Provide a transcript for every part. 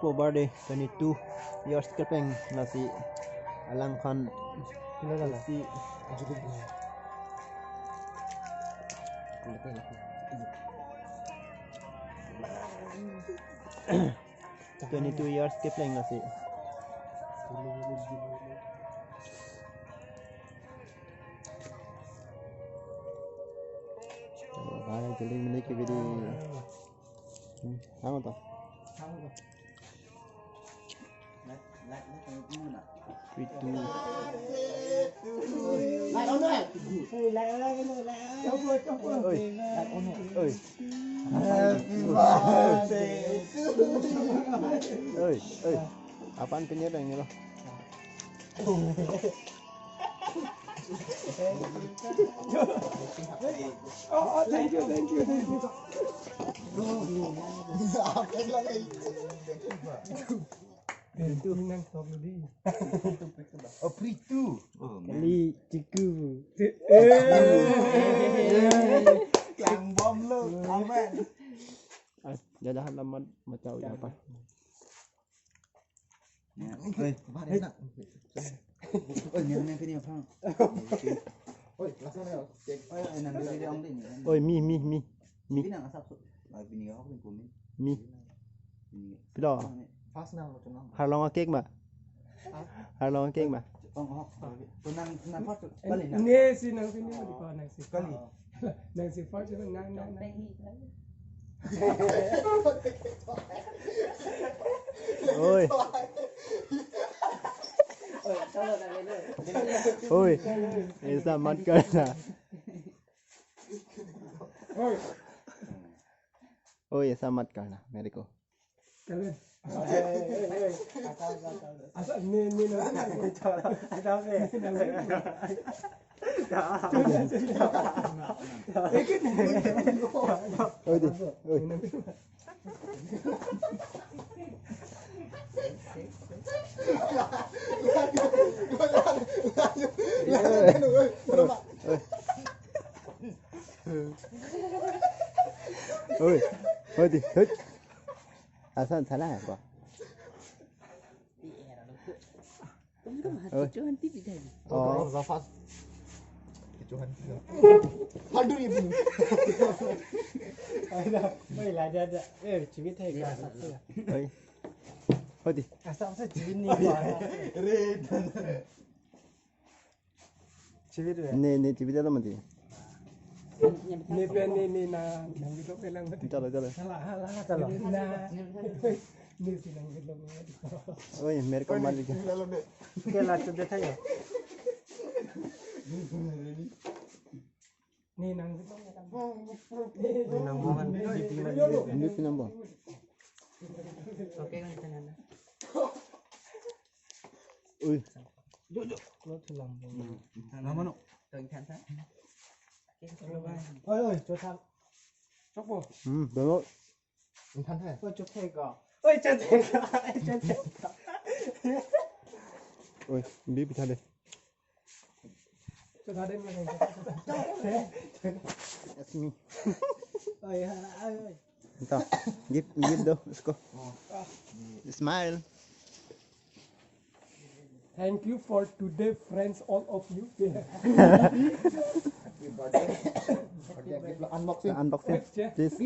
jirpo birthday 22 years kepeng nasi alangkan nasi 22 years kepeng nasi Bhai jadi menikah video sama toh pritu apaan penyerang ini loh oh thank you oh pritu kali ciku yang bom lu aman jadah lambat macam apa yang ini apa oi langsung leo nang dari ông đi oi mi cái nào sắp sụp pini góc bên của mình mi pilo fast nào cho nó harlong cake mà harlong cake mà tôi năng phát cái này nè si nang pini mà đi con nang si kali nang si phát cho nang ôi ôi ऐसा मत करना ôi ऐसा मत करना मेरे को kalian asal ni asal ôi đi ôi ôi ôi đi hết asal salah apa oh Zafas kecuhan hadur ibuไม่ละจะชีวิตให้การสัตว์ ôi ôi đi สัตว์ชีวิตนี่ก่อน red ชีวิตเลย nih cerita teman sih นี่เป็นนี่นาหนังวิโรจน์เป็นเรื่อง चलो चलो halah kalau nahนี่สิหนังวิโรจน์ ôi मेरे को मार दिया kela tu dia tanyaนี่หนังวิโรจน์นี่หนังbukan ini film apa oke kan kita nana ui lo tulang nama no tengah kan oi cho thang chốc bộ belok than thế oi chốc thế cả oi chốc thế cả ôi đi bị thay đây cho thang đến mà này that's me oi oi entah give dong let's go smile thank you for today friends all of you unboxing unboxing please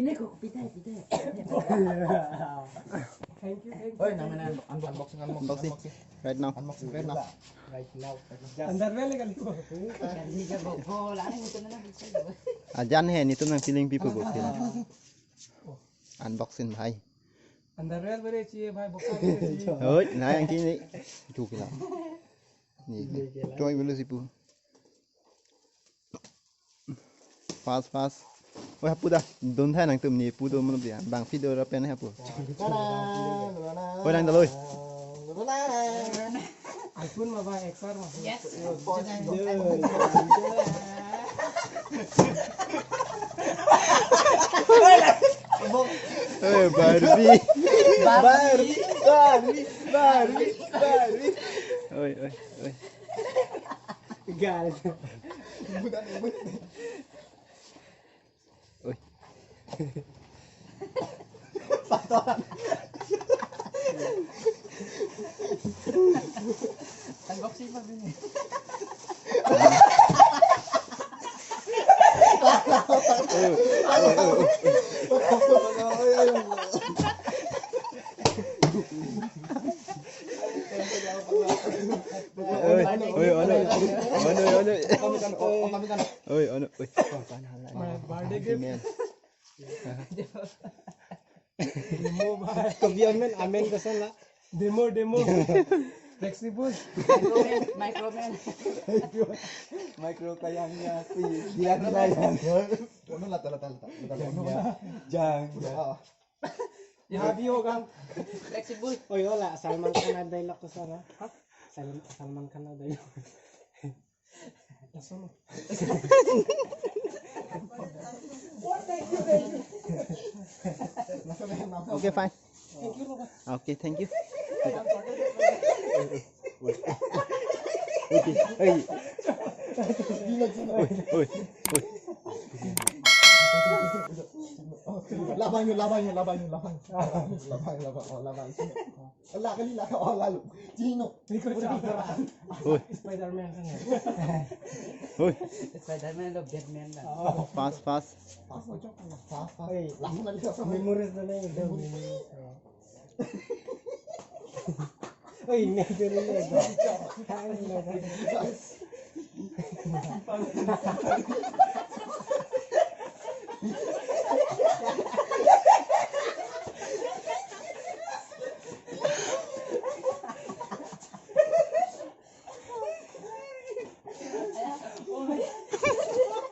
thank you oi namanya unboxing unboxing right now right now अंदर में लेकर लिखो ajan hai ni tu nang feeling people go feel unboxing bhai अंदर में बड़े चाहिए भाई बक्सा चाहिए ơi nãy anh kia này chụp cái nào ni trôi bên lưng pu fast ôi hapu dah don thay nang tum ni pu do mana dia bang video ra pen hapu ôi nang daloi iPhone mà भाई XR mà yes Barbie ôi Gal ôi flexible din eh. birthday gift. Demo bhai. Kabiyan men, amen ka sana. Demo. Flexible. Microman. Micro kayang niya. Diyan na yan. Ano lata. Diyan. Yabi hoga. Flexible. Oy wala, Salman Khan na dialogue ko sana. Ha? Salman Khan na dialogue. Laso mo. Okay, fine. Thank you Roba. Okay, thank you. Oi. Laban yun. Wala kanila ka lalo. Sino? Spider-Man ka nga. Oi. Spider-Man of dead man lang. Fast. Fast. Lakas na likas sa Memories na yun. Memories. Uy, medyo rin yun.